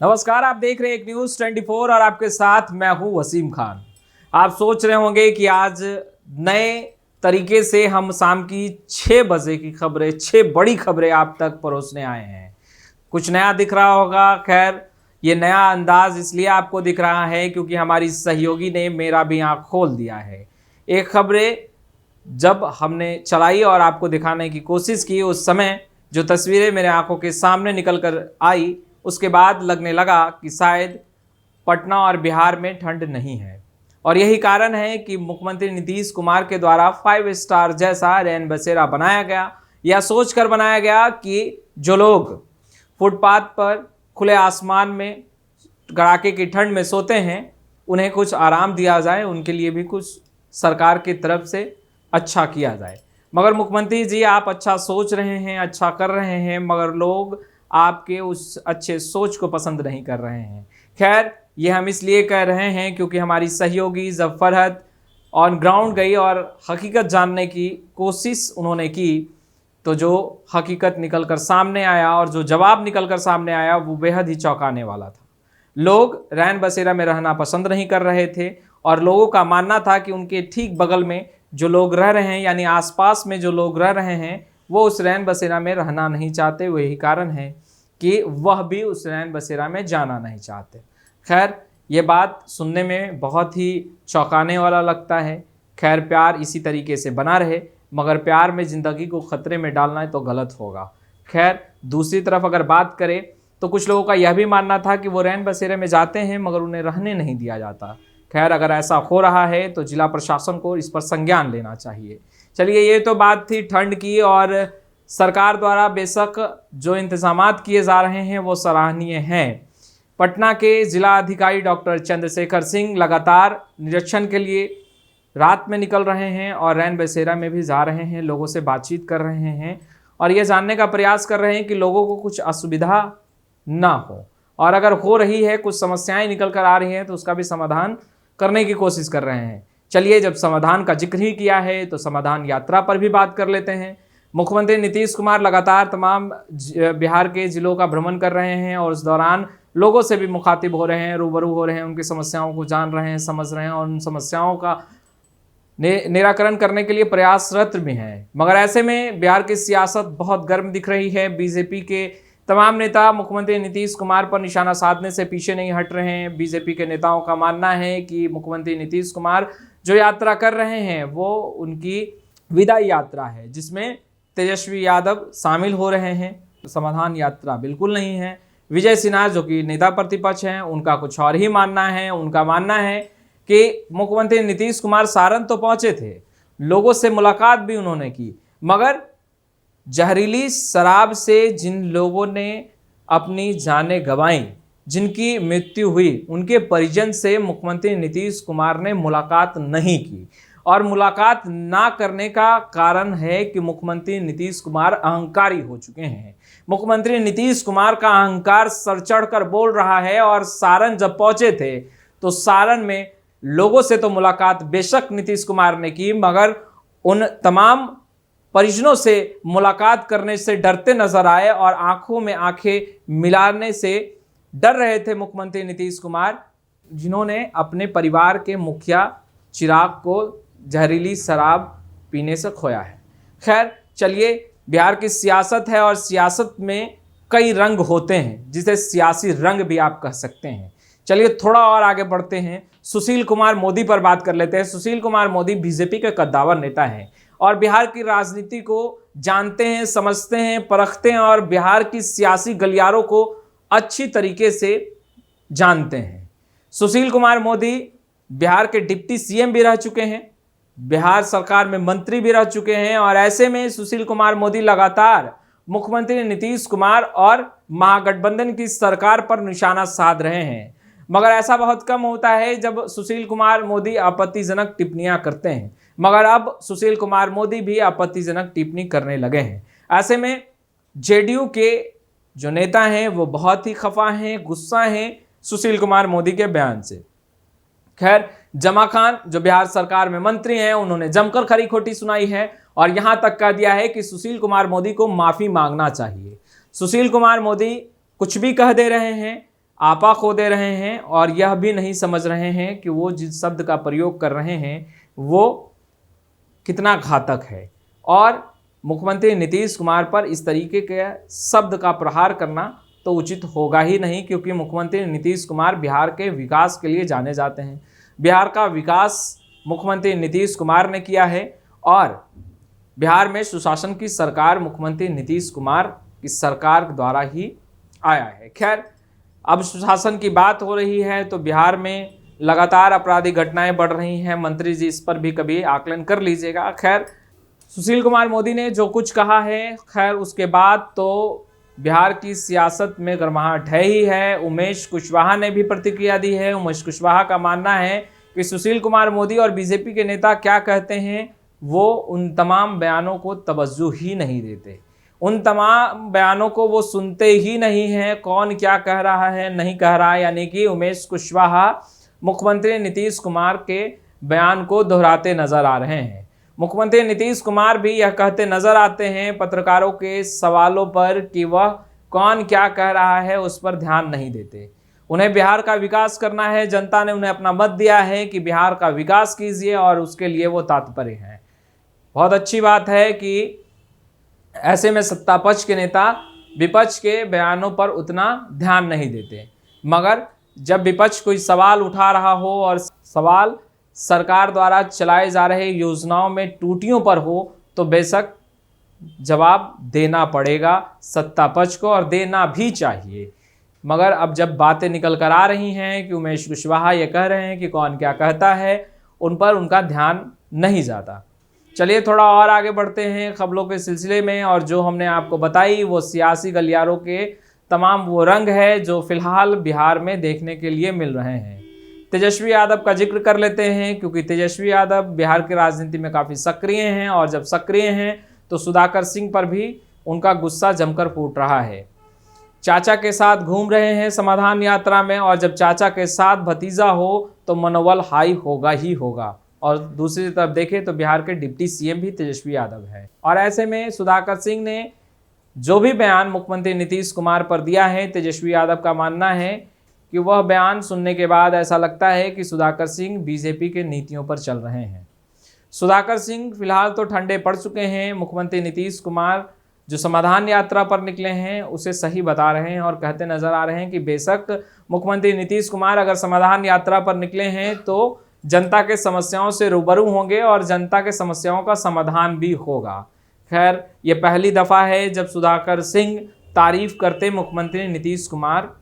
नमस्कार, आप देख रहे हैं एक न्यूज़ 24 और आपके साथ मैं हूं वसीम खान। आप सोच रहे होंगे कि आज नए तरीके से हम शाम की 6 बजे की खबरें, 6 बड़ी खबरें आप तक परोसने आए हैं। कुछ नया दिख रहा होगा। खैर, ये नया अंदाज इसलिए आपको दिख रहा है क्योंकि हमारी सहयोगी ने मेरा भी आँख खोल दिया है। एक खबरें जब हमने चलाई और आपको दिखाने की कोशिश की, उस समय जो तस्वीरें मेरे आंखों के सामने निकल कर आई, उसके बाद लगने लगा कि शायद पटना और बिहार में ठंड नहीं है। और यही कारण है कि मुख्यमंत्री नीतीश कुमार के द्वारा 5 स्टार जैसा रैन बसेरा बनाया गया, या सोचकर बनाया गया कि जो लोग फुटपाथ पर खुले आसमान में कड़ाके की ठंड में सोते हैं, उन्हें कुछ आराम दिया जाए, उनके लिए भी कुछ सरकार की तरफ से अच्छा किया जाए। मगर मुख्यमंत्री जी, आप अच्छा सोच रहे हैं, अच्छा कर रहे हैं, मगर लोग आपके उस अच्छे सोच को पसंद नहीं कर रहे हैं। खैर, ये हम इसलिए कह रहे हैं क्योंकि हमारी सहयोगी जब फरहत ऑन ग्राउंड गई और हकीकत जानने की कोशिश उन्होंने की, तो जो हकीकत निकल कर सामने आया और जो जवाब निकल कर सामने आया वो बेहद ही चौंकाने वाला था। लोग रैन बसेरा में रहना पसंद नहीं कर रहे थे और लोगों का मानना था कि उनके ठीक बगल में जो लोग रह रहे हैं, यानी आसपास में जो लोग रह रहे हैं, वो उस रैन बसेरा में रहना नहीं चाहते। वही कारण है कि वह भी उस रैन बसेरा में जाना नहीं चाहते। खैर, ये बात सुनने में बहुत ही चौंकाने वाला लगता है। खैर, प्यार इसी तरीके से बना रहे, मगर प्यार में ज़िंदगी को ख़तरे में डालना है तो गलत होगा। खैर, दूसरी तरफ अगर बात करें तो कुछ लोगों का यह भी मानना था कि वो रैन बसेरे में जाते हैं मगर उन्हें रहने नहीं दिया जाता। खैर, अगर ऐसा हो रहा है तो जिला प्रशासन को इस पर संज्ञान लेना चाहिए। चलिए, ये तो बात थी ठंड की, और सरकार द्वारा बेशक जो इंतजामात किए जा रहे हैं वो सराहनीय हैं। पटना के जिला अधिकारी डॉक्टर चंद्रशेखर सिंह लगातार निरीक्षण के लिए रात में निकल रहे हैं और रैन बसेरा में भी जा रहे हैं, लोगों से बातचीत कर रहे हैं और ये जानने का प्रयास कर रहे हैं कि लोगों को कुछ असुविधा ना हो, और अगर हो रही है, कुछ समस्याएं निकल कर आ रही हैं, तो उसका भी समाधान करने की कोशिश कर रहे हैं। चलिए, जब समाधान का जिक्र ही किया है तो समाधान यात्रा पर भी बात कर लेते हैं। मुख्यमंत्री नीतीश कुमार लगातार तमाम बिहार के जिलों का भ्रमण कर रहे हैं और उस दौरान लोगों से भी मुखातिब हो रहे हैं, रूबरू हो रहे हैं, उनकी समस्याओं को जान रहे हैं, समझ रहे हैं और उन समस्याओं का निराकरण करने के लिए प्रयासरत भी हैं। मगर ऐसे में बिहार की सियासत बहुत गर्म दिख रही है। बीजेपी के तमाम नेता मुख्यमंत्री नीतीश कुमार पर निशाना साधने से पीछे नहीं हट रहे हैं। बीजेपी के नेताओं का मानना है कि मुख्यमंत्री नीतीश कुमार जो यात्रा कर रहे हैं वो उनकी विदाई यात्रा है, जिसमें तेजस्वी यादव शामिल हो रहे हैं। समाधान यात्रा बिल्कुल नहीं है। विजय सिन्हा जो कि नेता प्रतिपक्ष हैं, उनका कुछ और ही मानना है। उनका मानना है कि मुख्यमंत्री नीतीश कुमार सारण तो पहुंचे थे, लोगों से मुलाकात भी उन्होंने की, मगर जहरीली शराब से जिन लोगों ने अपनी जानें गंवाई, जिनकी मृत्यु हुई, उनके परिजन से मुख्यमंत्री नीतीश कुमार ने मुलाकात नहीं की। और मुलाकात ना करने का कारण है कि मुख्यमंत्री नीतीश कुमार अहंकारी हो चुके हैं। मुख्यमंत्री नीतीश कुमार का अहंकार सर चढ़कर बोल रहा है। और सारण जब पहुंचे थे तो सारण में लोगों से तो मुलाकात बेशक नीतीश कुमार ने की, मगर उन तमाम परिजनों से मुलाकात करने से डरते नजर आए और आंखों में आंखें मिलाने से डर रहे थे मुख्यमंत्री नीतीश कुमार, जिन्होंने अपने परिवार के मुखिया चिराग को जहरीली शराब पीने से खोया है। खैर, चलिए, बिहार की सियासत है और सियासत में कई रंग होते हैं, जिसे सियासी रंग भी आप कह सकते हैं। चलिए, थोड़ा और आगे बढ़ते हैं, सुशील कुमार मोदी पर बात कर लेते हैं। सुशील कुमार मोदी बीजेपी के कद्दावर नेता हैं और बिहार की राजनीति को जानते हैं, समझते हैं, परखते हैं और बिहार की सियासी गलियारों को अच्छी तरीके से जानते हैं। सुशील कुमार मोदी बिहार के डिप्टी सीएम भी रह चुके हैं, बिहार सरकार में मंत्री भी रह चुके हैं, और ऐसे में सुशील कुमार मोदी लगातार मुख्यमंत्री नीतीश कुमार और महागठबंधन की सरकार पर निशाना साध रहे हैं। मगर ऐसा बहुत कम होता है जब सुशील कुमार मोदी आपत्तिजनक टिप्पणियां करते हैं, मगर अब सुशील कुमार मोदी भी आपत्तिजनक टिप्पणी करने लगे हैं। ऐसे में जेडीयू के जो नेता हैं वो बहुत ही खफा हैं, गुस्सा हैं सुशील कुमार मोदी के बयान से। खैर, जमा खान जो बिहार सरकार में मंत्री हैं, उन्होंने जमकर खरी खोटी सुनाई है और यहां तक कह दिया है कि सुशील कुमार मोदी को माफी मांगना चाहिए। सुशील कुमार मोदी कुछ भी कह दे रहे हैं, आपा खो दे रहे हैं और यह भी नहीं समझ रहे हैं कि वो जिस शब्द का प्रयोग कर रहे हैं वो कितना घातक है। और मुख्यमंत्री नीतीश कुमार पर इस तरीके के शब्द का प्रहार करना तो उचित होगा ही नहीं, क्योंकि मुख्यमंत्री नीतीश कुमार बिहार के विकास के लिए जाने जाते हैं। बिहार का विकास मुख्यमंत्री नीतीश कुमार ने किया है और बिहार में सुशासन की सरकार मुख्यमंत्री नीतीश कुमार की सरकार द्वारा ही आया है। खैर, अब सुशासन की बात हो रही है तो बिहार में लगातार आपराधिक घटनाएं बढ़ रही हैं। मंत्री जी इस पर भी कभी आकलन कर लीजिएगा। खैर, सुशील कुमार मोदी ने जो कुछ कहा है, खैर उसके बाद तो बिहार की सियासत में गर्माहट है ही है। उमेश कुशवाहा ने भी प्रतिक्रिया दी है। उमेश कुशवाहा का मानना है कि सुशील कुमार मोदी और बीजेपी के नेता क्या कहते हैं वो उन तमाम बयानों को तवज्जो ही नहीं देते, उन तमाम बयानों को वो सुनते ही नहीं हैं, कौन क्या कह रहा है नहीं कह रहा है। यानी कि उमेश कुशवाहा मुख्यमंत्री नीतीश कुमार के बयान को दोहराते नजर आ रहे हैं। मुख्यमंत्री नीतीश कुमार भी यह कहते नजर आते हैं पत्रकारों के सवालों पर कि वह कौन क्या कह रहा है उस पर ध्यान नहीं देते। उन्हें बिहार का विकास करना है, जनता ने उन्हें अपना मत दिया है कि बिहार का विकास कीजिए और उसके लिए वो तत्पर हैं। बहुत अच्छी बात है कि ऐसे में सत्ता पक्ष के नेता विपक्ष के बयानों पर उतना ध्यान नहीं देते, मगर जब विपक्ष कोई सवाल उठा रहा हो और सवाल सरकार द्वारा चलाए जा रहे योजनाओं में त्रुटियों पर हो तो बेशक जवाब देना पड़ेगा सत्ता पक्ष को और देना भी चाहिए। मगर अब जब बातें निकल कर आ रही हैं कि उमेश कुशवाहा ये कह रहे हैं कि कौन क्या कहता है, उन पर उनका ध्यान नहीं जाता। चलिए थोड़ा और आगे बढ़ते हैं खबरों के सिलसिले में, और जो हमने आपको बताई वो सियासी गलियारों के तमाम वो रंग है जो फिलहाल बिहार में देखने के लिए मिल रहे हैं। तेजस्वी यादव का जिक्र कर लेते हैं, क्योंकि तेजस्वी यादव बिहार की राजनीति में काफ़ी सक्रिय हैं और जब सक्रिय हैं तो सुधाकर सिंह पर भी उनका गुस्सा जमकर फूट रहा है। चाचा के साथ घूम रहे हैं समाधान यात्रा में, और जब चाचा के साथ भतीजा हो तो मनोबल हाई होगा ही होगा। और दूसरी तरफ देखें तो बिहार के डिप्टी सीएम भी तेजस्वी यादव है, और ऐसे में सुधाकर सिंह ने जो भी बयान मुख्यमंत्री नीतीश कुमार पर दिया है, तेजस्वी यादव का मानना है कि वह बयान सुनने के बाद ऐसा लगता है कि सुधाकर सिंह बीजेपी के नीतियों पर चल रहे हैं। सुधाकर सिंह फिलहाल तो ठंडे पड़ चुके हैं। मुख्यमंत्री नीतीश कुमार जो समाधान यात्रा पर निकले हैं उसे सही बता रहे हैं और कहते नजर आ रहे हैं कि बेशक मुख्यमंत्री नीतीश कुमार अगर समाधान यात्रा पर निकले हैं तो जनता के समस्याओं से रूबरू होंगे और जनता के समस्याओं का समाधान भी होगा। खैर, ये पहली दफ़ा है जब सुधाकर सिंह तारीफ करते मुख्यमंत्री नीतीश कुमार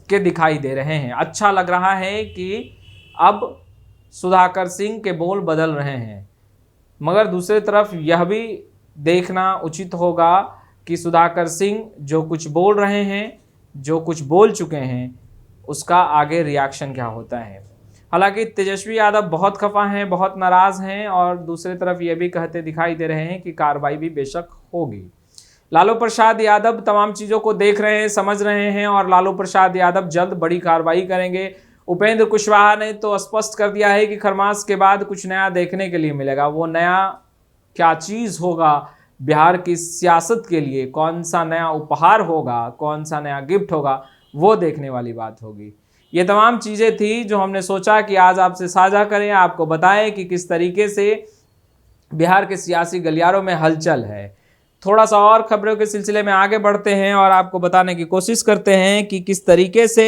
के दिखाई दे रहे हैं। अच्छा लग रहा है कि अब सुधाकर सिंह के बोल बदल रहे हैं, मगर दूसरी तरफ यह भी देखना उचित होगा कि सुधाकर सिंह जो कुछ बोल रहे हैं, जो कुछ बोल चुके हैं, उसका आगे रिएक्शन क्या होता है। हालांकि तेजस्वी यादव बहुत खफा हैं, बहुत नाराज़ हैं, और दूसरी तरफ ये भी कहते दिखाई दे रहे हैं कि कार्रवाई भी बेशक होगी। लालू प्रसाद यादव तमाम चीज़ों को देख रहे हैं, समझ रहे हैं, और लालू प्रसाद यादव जल्द बड़ी कार्रवाई करेंगे। उपेंद्र कुशवाहा ने तो स्पष्ट कर दिया है कि खरमास के बाद कुछ नया देखने के लिए मिलेगा। वो नया क्या चीज़ होगा बिहार की सियासत के लिए, कौन सा नया उपहार होगा, कौन सा नया गिफ्ट होगा, वो देखने वाली बात होगी। ये तमाम चीज़ें थी जो हमने सोचा कि आज आपसे साझा करें, आपको बताएं कि किस तरीके से बिहार के सियासी गलियारों में हलचल है। थोड़ा सा और खबरों के सिलसिले में आगे बढ़ते हैं और आपको बताने की कोशिश करते हैं कि किस तरीके से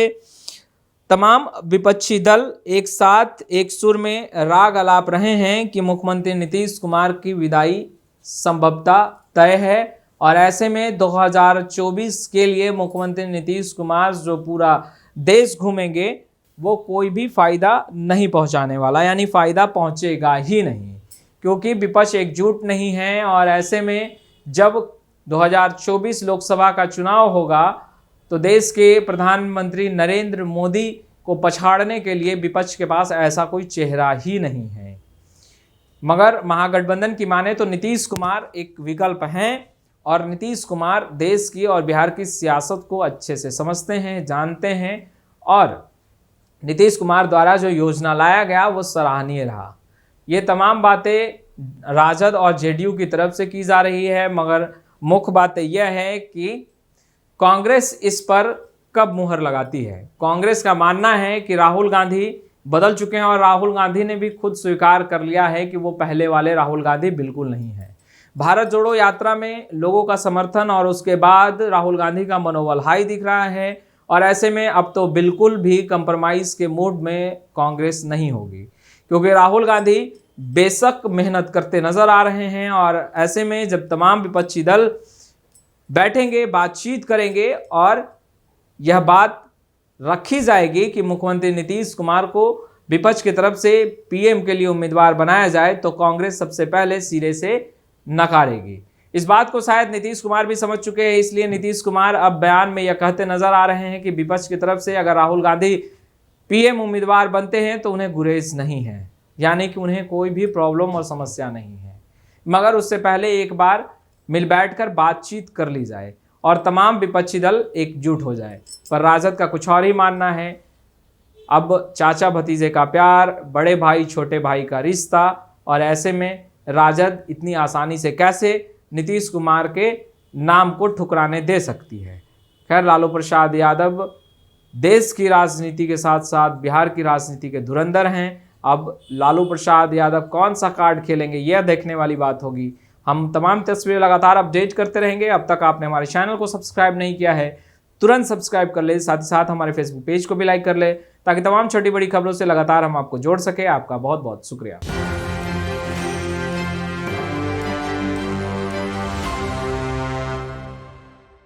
तमाम विपक्षी दल एक साथ एक सुर में राग अलाप रहे हैं कि मुख्यमंत्री नीतीश कुमार की विदाई संभवतः तय है, और ऐसे में 2024 के लिए मुख्यमंत्री नीतीश कुमार जो पूरा देश घूमेंगे वो कोई भी फ़ायदा नहीं पहुंचाने वाला, यानी फ़ायदा पहुंचेगा ही नहीं, क्योंकि विपक्ष एकजुट नहीं है। और ऐसे में जब 2024 लोकसभा का चुनाव होगा तो देश के प्रधानमंत्री नरेंद्र मोदी को पछाड़ने के लिए विपक्ष के पास ऐसा कोई चेहरा ही नहीं है। मगर महागठबंधन की माने तो नीतीश कुमार एक विकल्प हैं, और नीतीश कुमार देश की और बिहार की सियासत को अच्छे से समझते हैं, जानते हैं, और नीतीश कुमार द्वारा जो योजना लाया गया वो सराहनीय रहा। ये तमाम बातें राजद और जेडीयू की तरफ से की जा रही है, मगर मुख्य बात यह है कि कांग्रेस इस पर कब मुहर लगाती है। कांग्रेस का मानना है कि राहुल गांधी बदल चुके हैं और राहुल गांधी ने भी खुद स्वीकार कर लिया है कि वो पहले वाले राहुल गांधी बिल्कुल नहीं है। भारत जोड़ो यात्रा में लोगों का समर्थन और उसके बाद राहुल गांधी का मनोबल हाई दिख रहा है और ऐसे में अब तो बिल्कुल भी कंप्रोमाइज के मूड में कांग्रेस नहीं होगी, क्योंकि राहुल गांधी बेशक मेहनत करते नजर आ रहे हैं और ऐसे में जब तमाम विपक्षी दल बैठेंगे, बातचीत करेंगे और यह बात रखी जाएगी कि मुख्यमंत्री नीतीश कुमार को विपक्ष की तरफ से पीएम के लिए उम्मीदवार बनाया जाए, तो कांग्रेस सबसे पहले सिरे से नकारेगी। इस बात को शायद नीतीश कुमार भी समझ चुके हैं, इसलिए नीतीश कुमार अब बयान में यह कहते नजर आ रहे हैं कि विपक्ष की तरफ से अगर राहुल गांधी पीएम उम्मीदवार बनते हैं तो उन्हें गुरेज नहीं है, यानी कि उन्हें कोई भी प्रॉब्लम और समस्या नहीं है, मगर उससे पहले एक बार मिल बैठकर बातचीत कर ली जाए और तमाम विपक्षी दल एकजुट हो जाए। पर राजद का कुछ और ही मानना है। अब चाचा भतीजे का प्यार, बड़े भाई छोटे भाई का रिश्ता, और ऐसे में राजद इतनी आसानी से कैसे नीतीश कुमार के नाम को ठुकराने दे सकती है। खैर, लालू प्रसाद यादव देश की राजनीति के साथ साथ बिहार की राजनीति के धुरंधर हैं। अब लालू प्रसाद यादव कौन सा कार्ड खेलेंगे, यह देखने वाली बात होगी। हम तमाम तस्वीरें लगातार अपडेट करते रहेंगे। अब तक आपने हमारे चैनल को सब्सक्राइब नहीं किया है, तुरंत सब्सक्राइब कर ले, साथ ही साथ हमारे फेसबुक पेज को भी लाइक कर ले, ताकि तमाम छोटी बड़ी खबरों से लगातार हम आपको जोड़ सके। आपका बहुत बहुत शुक्रिया।